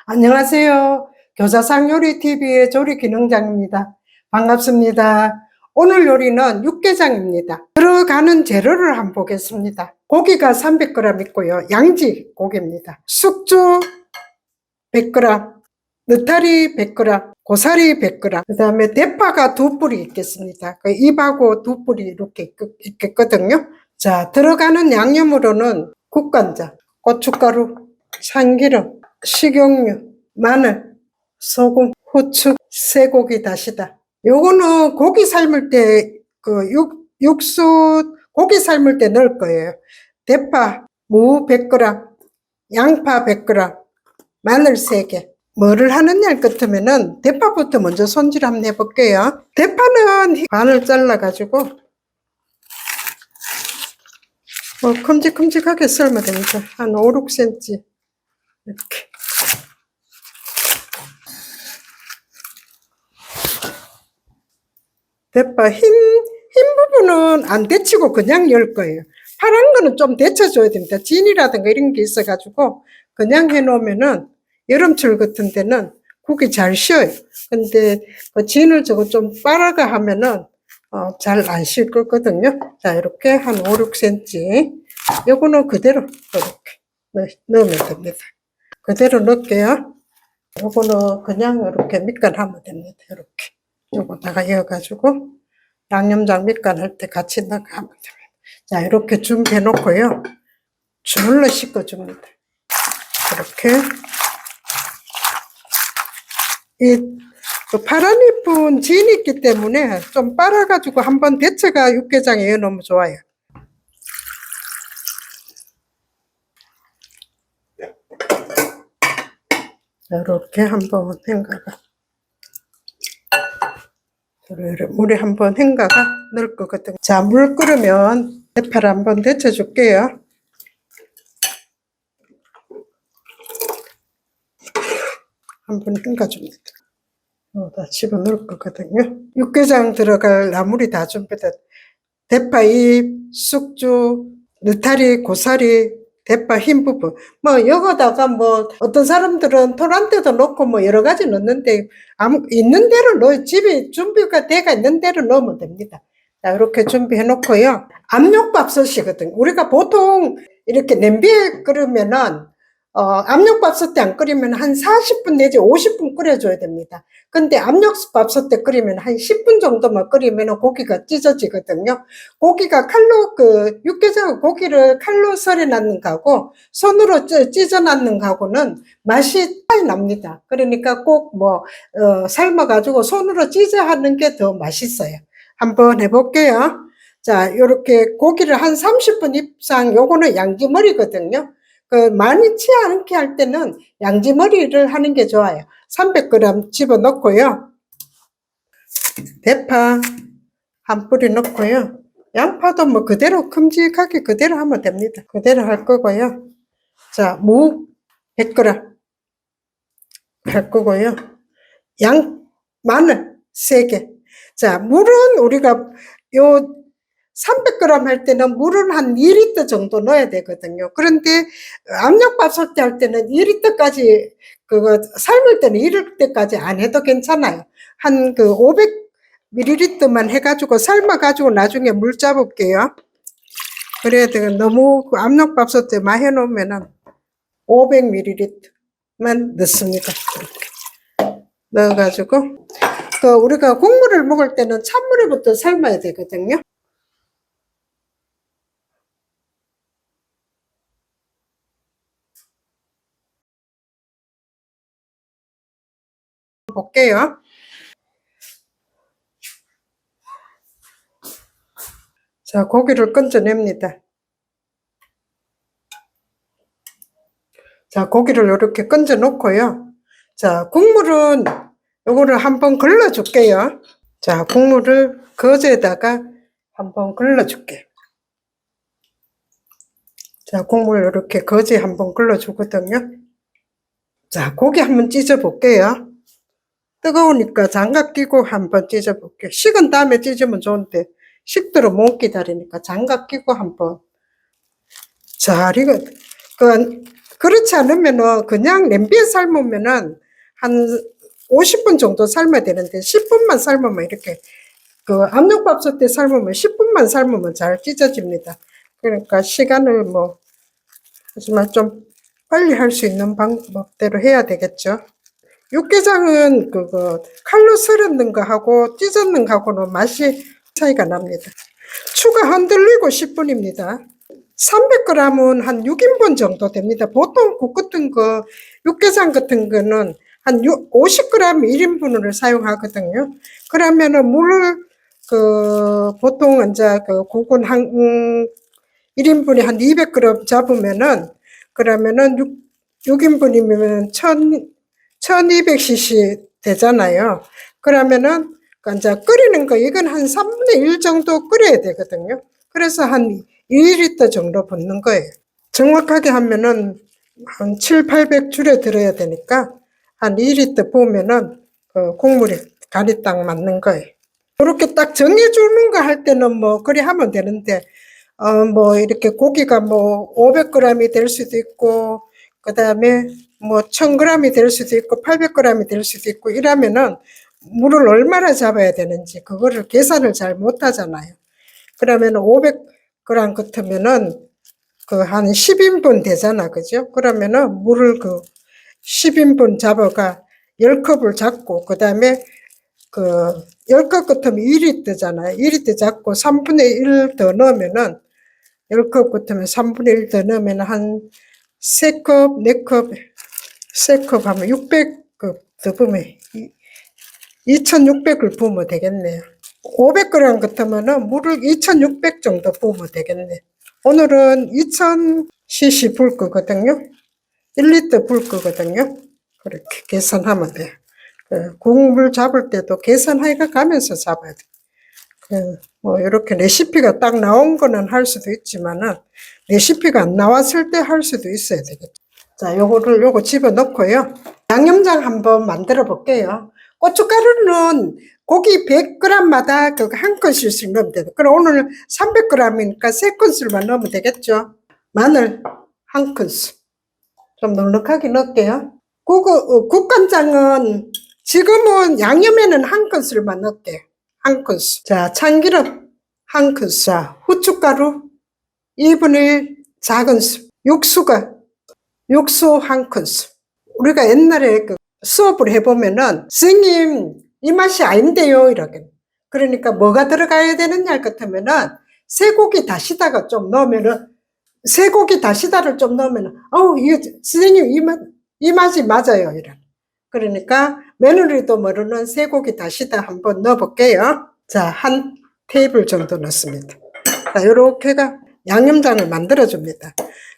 안녕하세요. 교사상 요리TV의 조리기능장입니다. 반갑습니다. 오늘 요리는 육개장입니다. 들어가는 재료를 한번 보겠습니다. 고기가 300g 있고요. 양지 고기입니다. 숙주 100g, 느타리 100g, 고사리 100g, 그 다음에 대파가 2뿌리 있겠습니다. 그 잎하고 2뿌리 이렇게 있겠거든요. 자, 들어가는 양념으로는 국간장, 고춧가루, 참기름, 식용유, 마늘, 소금, 후추, 쇠고기 다시다. 요거는 고기 삶을 때 육수 고기 삶을 때 넣을 거예요. 대파, 무 100g, 양파 100g, 마늘 3개. 뭐를 하느냐 같으면은 대파부터 먼저 손질 한번 해볼게요. 대파는 반을 잘라가지고 큼직큼직하게 썰면 됩니다. 한 5, 6cm 이렇게. 대파 흰 부분은 안 데치고 그냥 열 거예요. 파란 거는 좀 데쳐줘야 됩니다. 진이라든가 이런 게 있어가지고 그냥 해놓으면은 여름철 같은 데는 국이 잘 쉬어요. 근데 그 진을 저거 좀 빨아가 하면은 잘 안 쉴 거거든요. 자, 이렇게 한 5, 6cm. 요거는 그대로 이렇게 넣으면 됩니다. 그대로 넣을게요. 요거는 그냥 이렇게 밑간하면 됩니다. 이렇게. 요거다가 이어가지고 양념장 밑간할 때 같이 넣으면 됩니다. 자, 이렇게 준비해 놓고요. 주물러 씻어 줍니다. 이렇게. 그 파란 잎은 진이 있기 때문에 좀 빨아가지고 한번 데쳐가 육개장에 넣어 놓으면 좋아요. 이렇게 한번 헹가가 물에 한번 헹가가 넣을 거거든요. 자, 물 끓으면 대파를 한번 데쳐 줄게요. 한번 헹가 줍니다. 다 집어넣을 거거든요. 육개장 들어갈 나물이 다 준비됐. 대파잎, 숙주, 느타리, 고사리, 대파 흰 부분. 뭐 여기다가 뭐 어떤 사람들은 토란대도 넣고 뭐 여러 가지 넣는데 있는 대로 넣어. 집에 준비가 돼가 있는 대로 넣으면 됩니다. 자, 이렇게 준비해 놓고요. 압력밥솥이거든요. 우리가 보통 이렇게 냄비에 끓으면은 압력밥솥 때 안 끓이면 한 40분 내지 50분 끓여줘야 됩니다. 근데 압력밥솥 때 끓이면 한 10분 정도만 끓이면 고기가 찢어지거든요. 고기가 육개장 고기를 칼로 썰어 놨는 거하고 손으로 찢어 놨는 거하고는 맛이 차이 납니다. 그러니까 꼭 삶아가지고 손으로 찢어 하는 게 더 맛있어요. 한번 해볼게요. 자, 요렇게 고기를 한 30분 이상, 요거는 양지머리거든요. 많이 치 않게 할 때는 양지머리를 하는 게 좋아요. 300g 집어넣고요. 대파 한 뿌리 넣고요. 양파도 뭐 그대로 큼직하게 그대로 하면 됩니다. 그대로 할 거고요. 자, 무 100g 할 거고요. 마늘 3개. 자, 물은 우리가 300g 할 때는 물은 한 2리터 정도 넣어야 되거든요. 그런데 압력밥솥 할 때는 2리터까지 삶을 때는 2리터까지 안 해도 괜찮아요. 한 500ml만 해가지고 삶아가지고 나중에 물 짜볼게요. 그래야 돼요. 너무 압력밥솥에 많이 해놓으면은 500ml만 넣습니다. 이렇게 넣어가지고 우리가 국물을 먹을 때는 찬물에부터 삶아야 되거든요. 볼게요. 자, 고기를 건져냅니다. 자, 고기를 이렇게 건져 놓고요. 자, 국물은 요거를 한번 걸러 줄게요. 자, 국물을 거즈에다가 한번 걸러 줄게요. 자, 국물 이렇게 거즈에 한번 걸러 주거든요. 자, 고기 한번 찢어 볼게요. 뜨거우니까 장갑 끼고 한번 찢어 볼게요. 식은 다음에 찢으면 좋은데 식도록 못 기다리니까 장갑 끼고 한번 잘 익어. 그렇지 않으면은 그냥 냄비에 삶으면은 한 50분 정도 삶아야 되는데 10분만 삶으면 이렇게 그 압력밥솥에 삶으면 10분만 삶으면 잘 찢어집니다. 그러니까 시간을 뭐 하지만 좀 빨리 할 수 있는 방법대로 해야 되겠죠. 육개장은 그거 칼로 썰었는 거하고 찢었는 거하고는 맛이 차이가 납니다. 추가 흔들리고 10분입니다. 300g은 한 6인분 정도 됩니다. 보통 국 같은 거, 육개장 같은 거는 한 50g 1인분으로 사용하거든요. 그러면은 물을 보통 이제 국은 한 1인분에 한 200g 잡으면은 그러면은 6인분이면 1200cc 되잖아요. 그러면은 이제 끓이는 거 이건 한 3분의 1 정도 끓여야 되거든요. 그래서 한 2리터 정도 붓는 거예요. 정확하게 하면은 한 7, 800 줄여들어야 되니까 한 2리터 부으면은 그 국물이 간이 딱 맞는 거예요. 이렇게 딱 정해주는 거 할 때는 뭐 그리 하면 되는데 뭐 이렇게 고기가 뭐 500g이 될 수도 있고 그 다음에 뭐 1000g이 될 수도 있고 800g이 될 수도 있고 이러면은 물을 얼마나 잡아야 되는지 그거를 계산을 잘 못하잖아요. 그러면 500g 같으면은 그 한 10인분 되잖아, 그죠? 그러면은 물을 10인분 잡아가 10컵을 잡고 그 다음에 10컵 같으면 2리터잖아요. 2리터 잡고 3분의 1 더 넣으면은 10컵 같으면 3분의 1 더 넣으면 한 3컵, 4컵, 3컵 하면 600컵 더 부으면 2600을 부으면 되겠네요. 500g 같으면은 물을 2600 정도 부으면 되겠네. 오늘은 2000cc 부을 거거든요. 1리터 부을 거거든요. 그렇게 계산하면 돼요. 국물 잡을 때도 계산하기가 가면서 잡아야 돼. 뭐 이렇게 레시피가 딱 나온 거는 할 수도 있지만은 레시피가 안 나왔을 때 할 수도 있어야 되겠죠. 자, 요거 집어넣고요. 양념장 한번 만들어 볼게요. 고춧가루는 고기 100g마다 한 큰술씩 넣으면 돼요. 그럼 오늘 300g이니까 3큰술만 넣으면 되겠죠. 마늘 한 큰술. 좀 넉넉하게 넣을게요. 국간장은 지금은 양념에는 한 큰술만 넣을게요. 한 큰술. 자, 참기름 한 큰술. 자, 후춧가루 2분의 1 작은 술. 육수 한 큰술. 우리가 옛날에 수업을 해보면은 선생님 이 맛이 아닌데요 이렇게. 그러니까 뭐가 들어가야 되느냐 같으면은 쇠고기 다시다가 좀 넣으면은 쇠고기 다시다를 좀 넣으면은 이거 선생님 이 맛이 맞아요 이런. 그러니까 며느리도 모르는 쇠고기 다시다 한번 넣어볼게요. 자, 한 테이블 정도 넣습니다. 자, 요렇게가 양념장을 만들어 줍니다.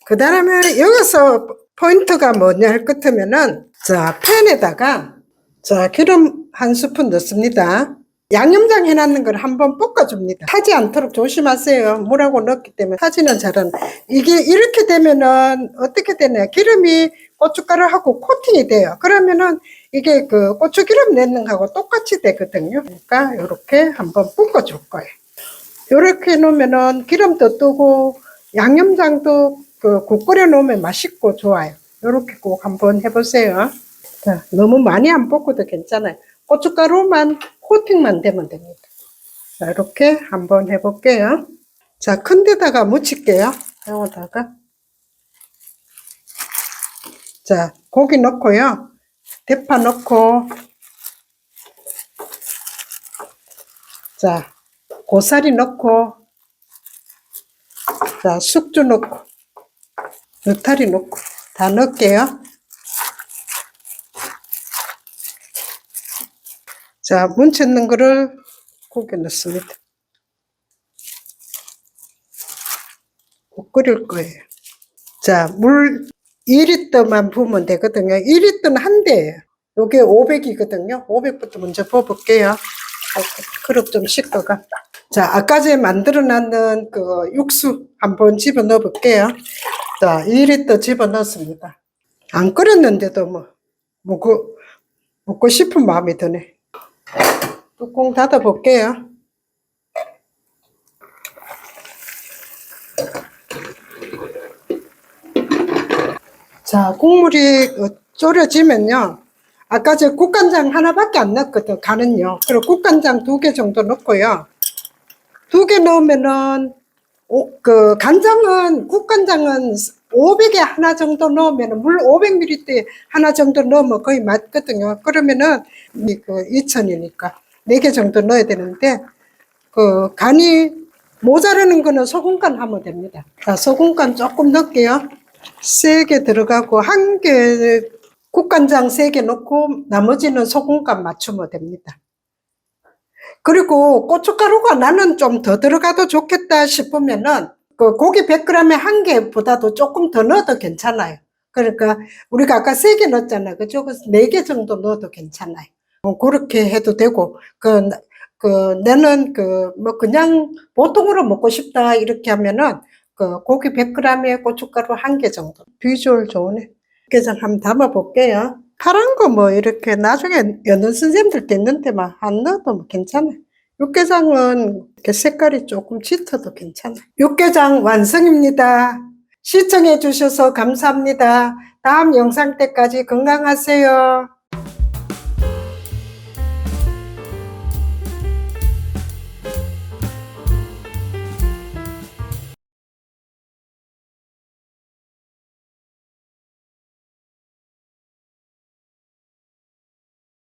그 다음에 여기서 포인트가 뭐냐 할 것이면은 자, 팬에다가 자, 기름 한 스푼 넣습니다. 양념장 해놨는 걸 한번 볶아줍니다. 타지 않도록 조심하세요. 물하고 넣기 때문에 타지는 잘은. 이게 이렇게 되면은 어떻게 되냐. 기름이 고춧가루하고 코팅이 돼요. 그러면은 이게 고추기름 내는 거하고 똑같이 되거든요. 그러니까 이렇게 한번 볶아줄 거예요. 이렇게 놓으면은 기름도 뜨고 양념장도 국 끓여 놓으면 맛있고 좋아요. 이렇게 꼭 한번 해보세요. 자, 너무 많이 안 볶아도 괜찮아요. 고춧가루만 코팅만 되면 됩니다. 자, 이렇게 한번 해볼게요. 자, 큰 데다가 묻힐게요. 여기다가. 자, 고기 넣고요. 대파 넣고. 자, 고사리 넣고. 자, 숙주 넣고. 느타리 넣고. 다 넣을게요. 자, 뭉쳤는 거를 고기 넣습니다. 국 끓일 거예요. 자, 물 2리터만 부으면 되거든요. 2리터는 한 대예요. 요게 500이거든요. 500부터 먼저 부어볼게요. 그릇 좀 씻고가. 자, 아까 전에 만들어 놨는 육수 한번 집어 넣어 볼게요. 자, 2리터 집어 넣었습니다. 안 끓였는데도 먹고 싶은 마음이 드네. 뚜껑 닫아 볼게요. 자, 국물이 졸여지면요. 아까 저 국간장 하나밖에 안 넣었거든, 간은요. 그리고 국간장 2개 정도 넣고요. 2개 넣으면은, 간장은, 국간장은 500에 하나 정도 넣으면, 물 500ml 하나 정도 넣으면 거의 맞거든요. 그러면은, 2000이니까 4개 정도 넣어야 되는데, 간이 모자라는 거는 소금간 하면 됩니다. 자, 소금간 조금 넣을게요. 3개 들어가고, 1개, 국간장 3개 넣고, 나머지는 소금간 맞추면 됩니다. 그리고 고춧가루가 나는 좀 더 들어가도 좋겠다 싶으면은, 고기 100g에 1개보다도 조금 더 넣어도 괜찮아요. 그러니까, 우리가 아까 3개 넣었잖아요. 그죠? 4개 정도 넣어도 괜찮아요. 그렇게 해도 되고, 나는 그냥 보통으로 먹고 싶다 이렇게 하면은 고기 100g에 고춧가루 1개 정도. 비주얼 좋으네. 육개장 한번 담아 볼게요. 파란 거 뭐 이렇게 나중에 여는 선생님들도 있는데만 안 넣어도 뭐 괜찮아. 육개장은 이렇게 색깔이 조금 짙어도 괜찮아. 육개장 완성입니다. 시청해 주셔서 감사합니다. 다음 영상 때까지 건강하세요.